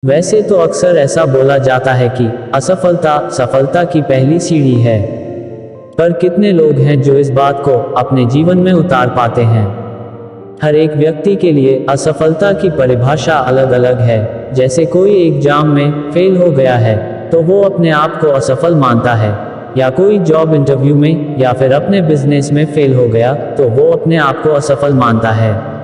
वैसे तो अक्सर ऐसा बोला जाता है कि असफलता सफलता की पहली सीढ़ी है, पर कितने लोग हैं जो इस बात को अपने जीवन में उतार पाते हैं। हर एक व्यक्ति के लिए असफलता की परिभाषा अलग अलग है। जैसे कोई एग्जाम में फेल हो गया है तो वो अपने आप को असफल मानता है, या कोई जॉब इंटरव्यू में या फिर अपने बिजनेस में फेल हो गया तो वो अपने आप को असफल मानता है।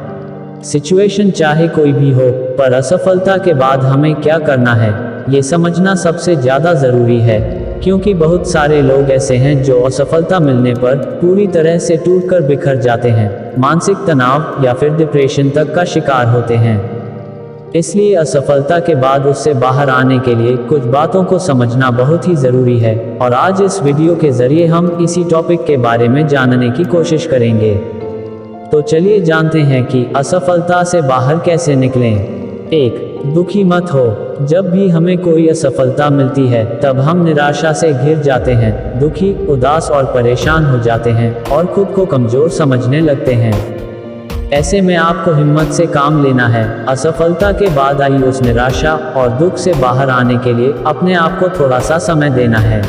सिचुएशन चाहे कोई भी हो, पर असफलता के बाद हमें क्या करना है ये समझना सबसे ज्यादा जरूरी है, क्योंकि बहुत सारे लोग ऐसे हैं जो असफलता मिलने पर पूरी तरह से टूटकर बिखर जाते हैं, मानसिक तनाव या फिर डिप्रेशन तक का शिकार होते हैं। इसलिए असफलता के बाद उससे बाहर आने के लिए कुछ बातों को समझना बहुत ही जरूरी है, और आज इस वीडियो के जरिए हम इसी टॉपिक के बारे में जानने की कोशिश करेंगे। तो चलिए जानते हैं कि असफलता से बाहर कैसे निकलें। 1. दुखी मत हो। जब भी हमें कोई असफलता मिलती है तब हम निराशा से घिर जाते हैं, दुखी, उदास और परेशान हो जाते हैं और खुद को कमजोर समझने लगते हैं। ऐसे में आपको हिम्मत से काम लेना है। असफलता के बाद आई उस निराशा और दुख से बाहर आने के लिए अपने आप को थोड़ा सा समय देना है।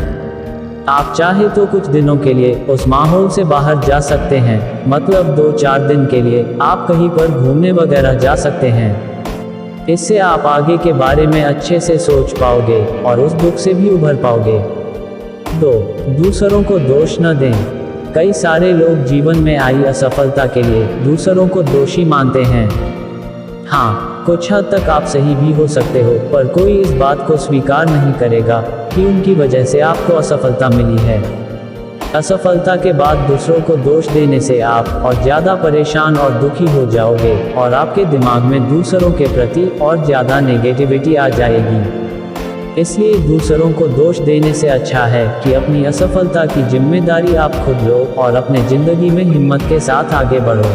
आप चाहे तो कुछ दिनों के लिए उस माहौल से बाहर जा सकते हैं, मतलब 2-4 दिन के लिए आप कहीं पर घूमने वगैरह जा सकते हैं। इससे आप आगे के बारे में अच्छे से सोच पाओगे और उस दुख से भी उभर पाओगे। 2. दूसरों को दोष न दें। कई सारे लोग जीवन में आई असफलता के लिए दूसरों को दोषी मानते हैं। हाँ, कुछ हद तक आप सही भी हो सकते हो, पर कोई इस बात को स्वीकार नहीं करेगा कि उनकी वजह से आपको असफलता मिली है। असफलता के बाद दूसरों को दोष देने से आप और ज्यादा परेशान और दुखी हो जाओगे और आपके दिमाग में दूसरों के प्रति और ज्यादा नेगेटिविटी आ जाएगी। इसलिए दूसरों को दोष देने से अच्छा है कि अपनी असफलता की जिम्मेदारी आप खुद लो और अपने जिंदगी में हिम्मत के साथ आगे बढ़ो।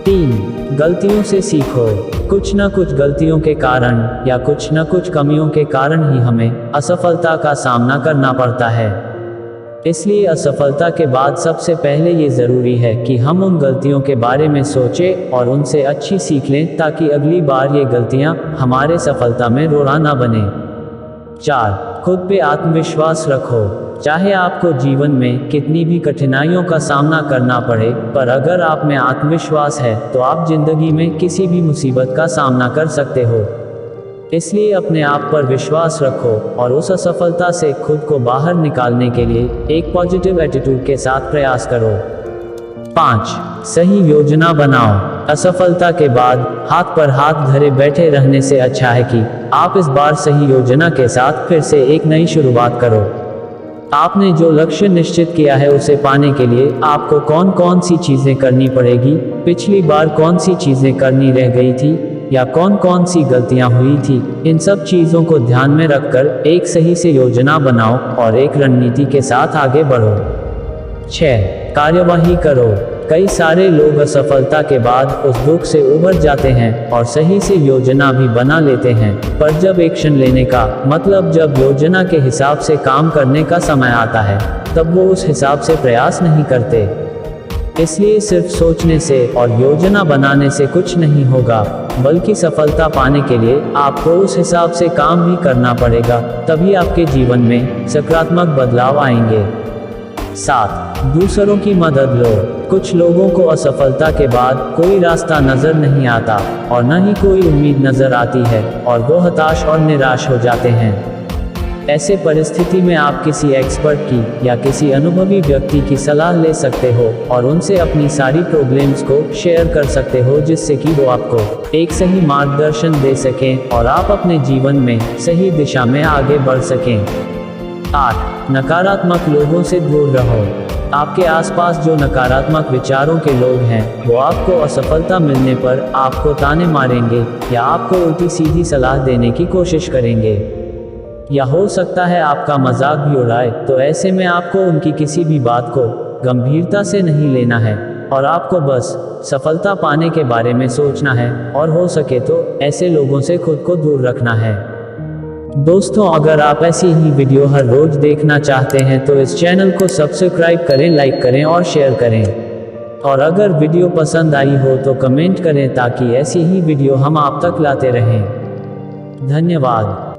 3. गलतियों से सीखो। कुछ न कुछ गलतियों के कारण या कुछ न कुछ कमियों के कारण ही हमें असफलता का सामना करना पड़ता है। इसलिए असफलता के बाद सबसे पहले ये ज़रूरी है कि हम उन गलतियों के बारे में सोचें और उनसे अच्छी सीख लें, ताकि अगली बार ये गलतियां हमारे सफलता में रोड़ा ना बने। 4. खुद पे आत्मविश्वास रखो। चाहे आपको जीवन में कितनी भी कठिनाइयों का सामना करना पड़े, पर अगर आप में आत्मविश्वास है तो आप जिंदगी में किसी भी मुसीबत का सामना कर सकते हो। इसलिए अपने आप पर विश्वास रखो और उस असफलता से खुद को बाहर निकालने के लिए एक पॉजिटिव एटीट्यूड के साथ प्रयास करो। 5. सही योजना बनाओ। असफलता के बाद हाथ पर हाथ धरे बैठे रहने से अच्छा है कि आप इस बार सही योजना के साथ फिर से एक नई शुरुआत करो। आपने जो लक्ष्य निश्चित किया है उसे पाने के लिए आपको कौन कौन सी चीजें करनी पड़ेगी, पिछली बार कौन सी चीजें करनी रह गई थी या कौन कौन सी गलतियां हुई थी, इन सब चीजों को ध्यान में रखकर एक सही से योजना बनाओ और एक रणनीति के साथ आगे बढ़ो। 6. कार्यवाही करो। कई सारे लोग असफलता के बाद उस दुख से उभर जाते हैं और सही से योजना भी बना लेते हैं, पर जब एक्शन लेने का मतलब जब योजना के हिसाब से काम करने का समय आता है तब वो उस हिसाब से प्रयास नहीं करते। इसलिए सिर्फ सोचने से और योजना बनाने से कुछ नहीं होगा, बल्कि सफलता पाने के लिए आपको उस हिसाब से काम भी करना पड़ेगा, तभी आपके जीवन में सकारात्मक बदलाव आएंगे। 7. दूसरों की मदद लो। कुछ लोगों को असफलता के बाद कोई रास्ता नजर नहीं आता और न ही कोई उम्मीद नजर आती है और वो हताश और निराश हो जाते हैं। ऐसे परिस्थिति में आप किसी एक्सपर्ट की या किसी अनुभवी व्यक्ति की सलाह ले सकते हो और उनसे अपनी सारी प्रॉब्लम्स को शेयर कर सकते हो, जिससे कि वो आपको एक सही मार्गदर्शन दे सकें और आप अपने जीवन में सही दिशा में आगे बढ़ सकें। 8. नकारात्मक लोगों से दूर रहो। आपके आसपास जो नकारात्मक विचारों के लोग हैं वो आपको असफलता मिलने पर आपको ताने मारेंगे या आपको उल्टी सीधी सलाह देने की कोशिश करेंगे, या हो सकता है आपका मजाक भी उड़ाए। तो ऐसे में आपको उनकी किसी भी बात को गंभीरता से नहीं लेना है और आपको बस सफलता पाने के बारे में सोचना है और हो सके तो ऐसे लोगों से खुद को दूर रखना है। दोस्तों, अगर आप ऐसी ही वीडियो हर रोज देखना चाहते हैं तो इस चैनल को सब्सक्राइब करें, लाइक करें और शेयर करें। और अगर वीडियो पसंद आई हो तो कमेंट करें, ताकि ऐसी ही वीडियो हम आप तक लाते रहें। धन्यवाद।